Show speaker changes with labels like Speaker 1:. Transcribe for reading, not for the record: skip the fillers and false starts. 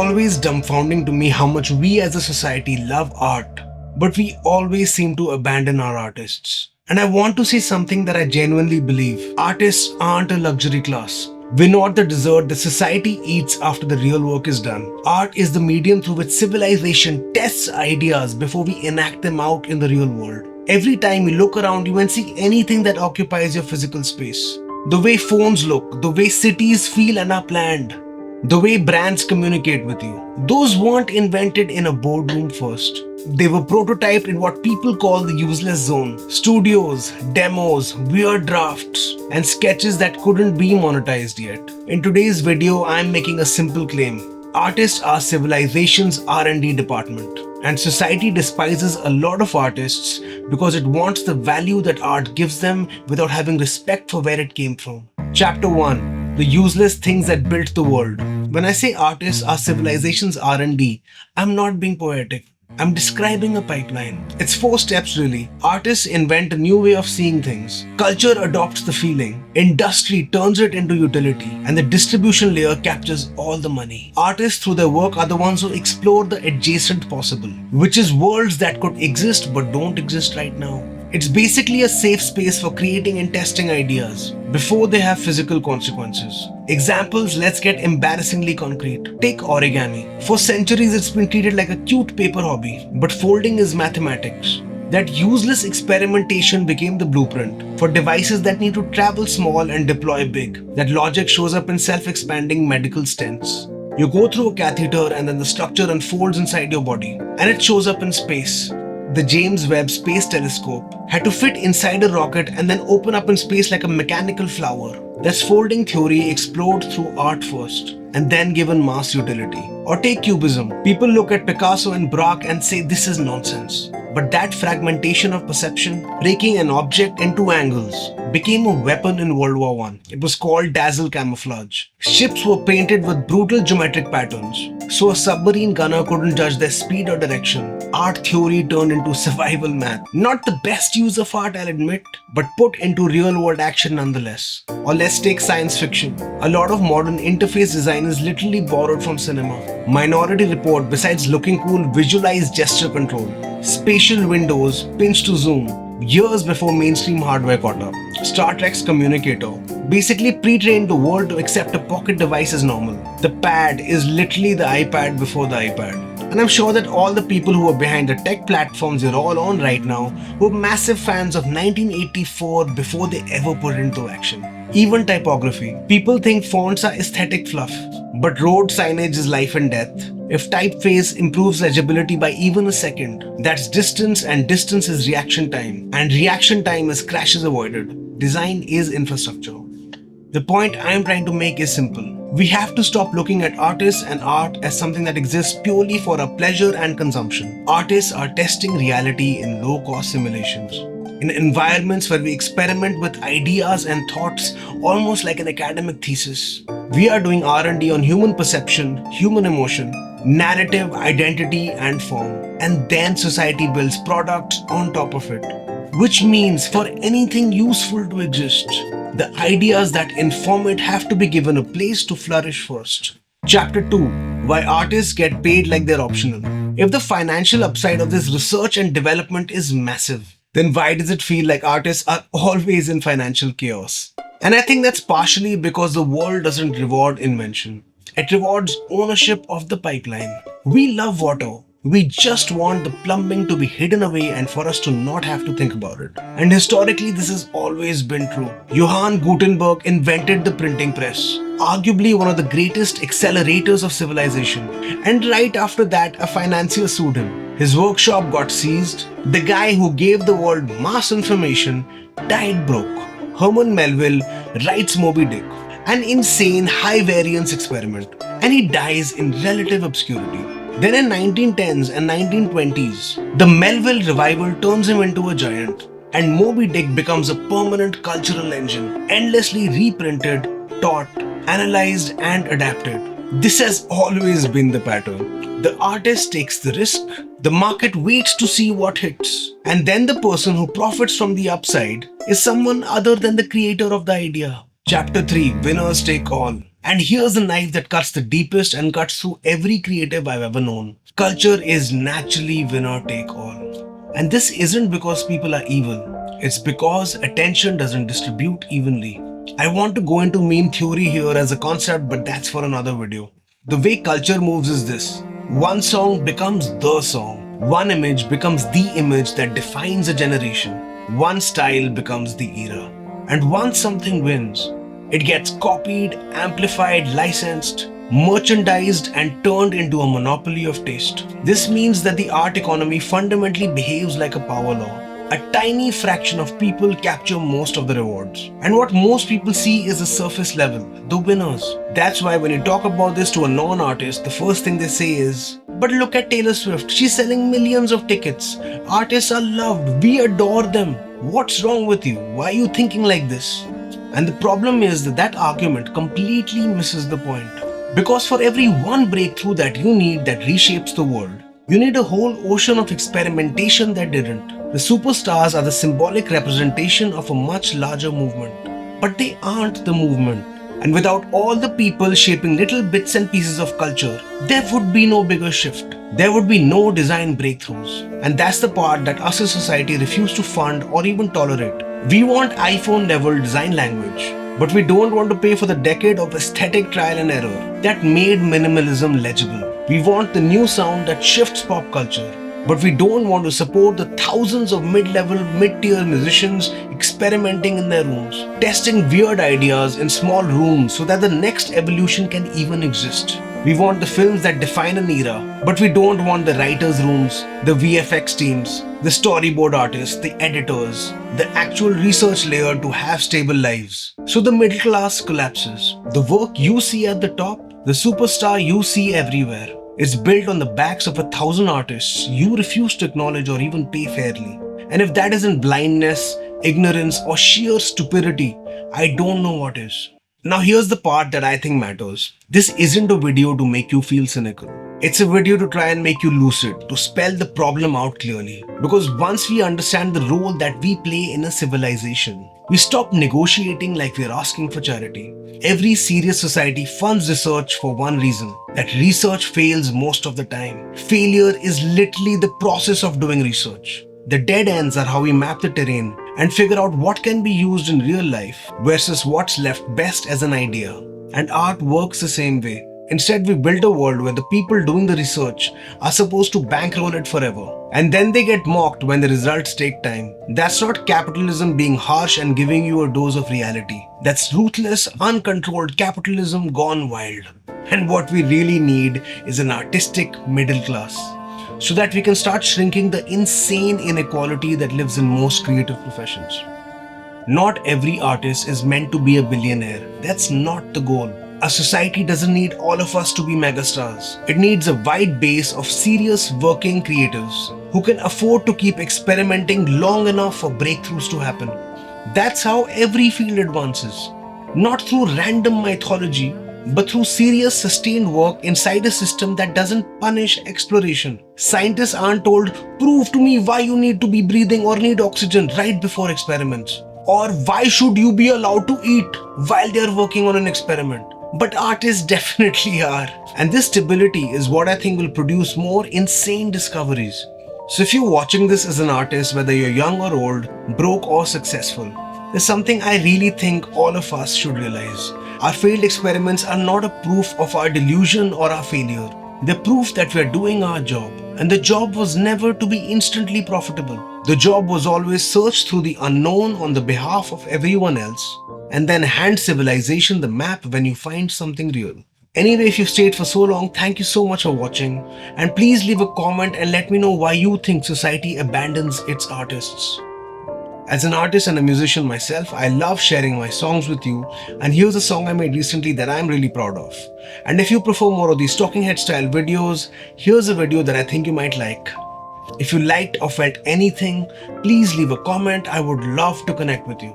Speaker 1: always dumbfounding to me how much we as a society love art, but we always seem to abandon our artists. And I want to say something that I genuinely believe. Artists aren't a luxury class. We're not the dessert the society eats after the real work is done. Art is the medium through which civilization tests ideas before we enact them out in the real world. Every time you look around you and see anything that occupies your physical space. The way phones look, the way cities feel and are planned, the way brands communicate with you. Those weren't invented in a boardroom first. They were prototyped in what people call the useless zone. Studios, demos, weird drafts, and sketches that couldn't be monetized yet. In today's video, I'm making a simple claim. Artists are civilization's R&D department. And society despises a lot of artists because it wants the value that art gives them without having respect for where it came from. Chapter 1. The useless things that built the world. When I say artists are civilization's R&D, I'm not being poetic. I'm describing a pipeline. It's 4 steps really. Artists invent a new way of seeing things. Culture adopts the feeling. Industry turns it into utility. And the distribution layer captures all the money. Artists through their work are the ones who explore the adjacent possible, which is worlds that could exist but don't exist right now. It's basically a safe space for creating and testing ideas before they have physical consequences. Examples, let's get embarrassingly concrete. Take origami. For centuries it's been treated like a cute paper hobby, but folding is mathematics. That useless experimentation became the blueprint for devices that need to travel small and deploy big. That logic shows up in self-expanding medical stents. You go through a catheter and then the structure unfolds inside your body, and it shows up in space. The James Webb Space Telescope had to fit inside a rocket and then open up in space like a mechanical flower. This folding theory explored through art first and then given mass utility. Or take cubism. People look at Picasso and Braque and say this is nonsense. But that fragmentation of perception, breaking an object into angles, became a weapon in World War I. It was called dazzle camouflage. Ships were painted with brutal geometric patterns, so a submarine gunner couldn't judge their speed or direction. Art theory turned into survival math. Not the best use of art, I'll admit, but put into real-world action nonetheless. Or let's take science fiction. A lot of modern interface design is literally borrowed from cinema. Minority Report, besides looking cool, visualized gesture control. Spatial windows, pinch to zoom, years before mainstream hardware caught up. Star Trek's communicator basically pre-trained the world to accept a pocket device as normal. The pad is literally the iPad before the iPad. And I'm sure that all the people who are behind the tech platforms you're all on right now were massive fans of 1984 before they ever put it into action. Even typography. People think fonts are aesthetic fluff, but road signage is life and death. If typeface improves legibility by even a second, that's distance, and distance is reaction time. And reaction time is crashes avoided. Design is infrastructure. The point I'm trying to make is simple. We have to stop looking at artists and art as something that exists purely for our pleasure and consumption. Artists are testing reality in low-cost simulations, in environments where we experiment with ideas and thoughts almost like an academic thesis. We are doing R&D on human perception, human emotion, narrative, identity, and form. And then society builds products on top of it. Which means for anything useful to exist, the ideas that inform it have to be given a place to flourish first. Chapter 2. Why artists get paid like they're optional. If the financial upside of this research and development is massive, then why does it feel like artists are always in financial chaos? And I think that's partially because the world doesn't reward invention. It rewards ownership of the pipeline. We love water. We just want the plumbing to be hidden away and for us to not have to think about it. And historically, this has always been true. Johann Gutenberg invented the printing press, arguably one of the greatest accelerators of civilization. And right after that, a financier sued him. His workshop got seized. The guy who gave the world mass information died broke. Herman Melville writes Moby Dick, an insane high variance experiment, and he dies in relative obscurity. Then in 1910s and 1920s, the Melville revival turns him into a giant, and Moby Dick becomes a permanent cultural engine, endlessly reprinted, taught, analyzed, and adapted. This has always been the pattern. The artist takes the risk, the market waits to see what hits, and then the person who profits from the upside is someone other than the creator of the idea. Chapter 3. Winners take all. And here's the knife that cuts the deepest and cuts through every creative I've ever known. Culture is naturally winner take all. And this isn't because people are evil, it's because attention doesn't distribute evenly. I want to go into meme theory here as a concept, but that's for another video. The way culture moves is this: one song becomes the song, one image becomes the image that defines a generation, one style becomes the era. And once something wins, it gets copied, amplified, licensed, merchandised, and turned into a monopoly of taste. This means that the art economy fundamentally behaves like a power law. A tiny fraction of people capture most of the rewards. And what most people see is the surface level, the winners. That's why when you talk about this to a non-artist, the first thing they say is, "But look at Taylor Swift, she's selling millions of tickets. Artists are loved, we adore them. What's wrong with you? Why are you thinking like this?" And the problem is that that argument completely misses the point. Because for every one breakthrough that you need that reshapes the world, you need a whole ocean of experimentation that didn't. The superstars are the symbolic representation of a much larger movement. But they aren't the movement. And without all the people shaping little bits and pieces of culture, there would be no bigger shift. There would be no design breakthroughs. And that's the part that us as society refuse to fund or even tolerate. We want iPhone level design language, but we don't want to pay for the decade of aesthetic trial and error that made minimalism legible. We want the new sound that shifts pop culture, but we don't want to support the thousands of mid-level, mid-tier musicians experimenting in their rooms, testing weird ideas in small rooms so that the next evolution can even exist. We want the films that define an era, but we don't want the writers' rooms, the VFX teams, the storyboard artists, the editors, the actual research layer to have stable lives. So the middle class collapses. The work you see at the top, the superstar you see everywhere, is built on the backs of 1,000 artists you refuse to acknowledge or even pay fairly. And if that isn't blindness, ignorance, or sheer stupidity, I don't know what is. Now here's the part that I think matters. This isn't a video to make you feel cynical. It's a video to try and make you lucid, to spell the problem out clearly. Because once we understand the role that we play in a civilization, we stop negotiating like we're asking for charity. Every serious society funds research for one reason: that research fails most of the time. Failure is literally the process of doing research. The dead ends are how we map the terrain and figure out what can be used in real life versus what's left best as an idea. And art works the same way. Instead, we build a world where the people doing the research are supposed to bankroll it forever. And then they get mocked when the results take time. That's not capitalism being harsh and giving you a dose of reality. That's ruthless, uncontrolled capitalism gone wild. And what we really need is an artistic middle class, so that we can start shrinking the insane inequality that lives in most creative professions. Not every artist is meant to be a billionaire. That's not the goal. A society doesn't need all of us to be megastars. It needs a wide base of serious working creatives who can afford to keep experimenting long enough for breakthroughs to happen. That's how every field advances. Not through random mythology, but through serious, sustained work inside a system that doesn't punish exploration. Scientists aren't told, "Prove to me why you need to be breathing or need oxygen," right before experiments. Or "Why should you be allowed to eat," while they're working on an experiment. But artists definitely are. And this stability is what I think will produce more insane discoveries. So if you're watching this as an artist, whether you're young or old, broke or successful, there's something I really think all of us should realize. Our failed experiments are not a proof of our delusion or our failure. They're proof that we're doing our job. And the job was never to be instantly profitable. The job was always search through the unknown on the behalf of everyone else, and then hand civilization the map when you find something real. Anyway, if you've stayed for so long, thank you so much for watching. And please leave a comment and let me know why you think society abandons its artists. As an artist and a musician myself, I love sharing my songs with you, and here's a song I made recently that I'm really proud of. And if you prefer more of these talking head style videos, here's a video that I think you might like. If you liked or felt anything, please leave a comment. I would love to connect with you.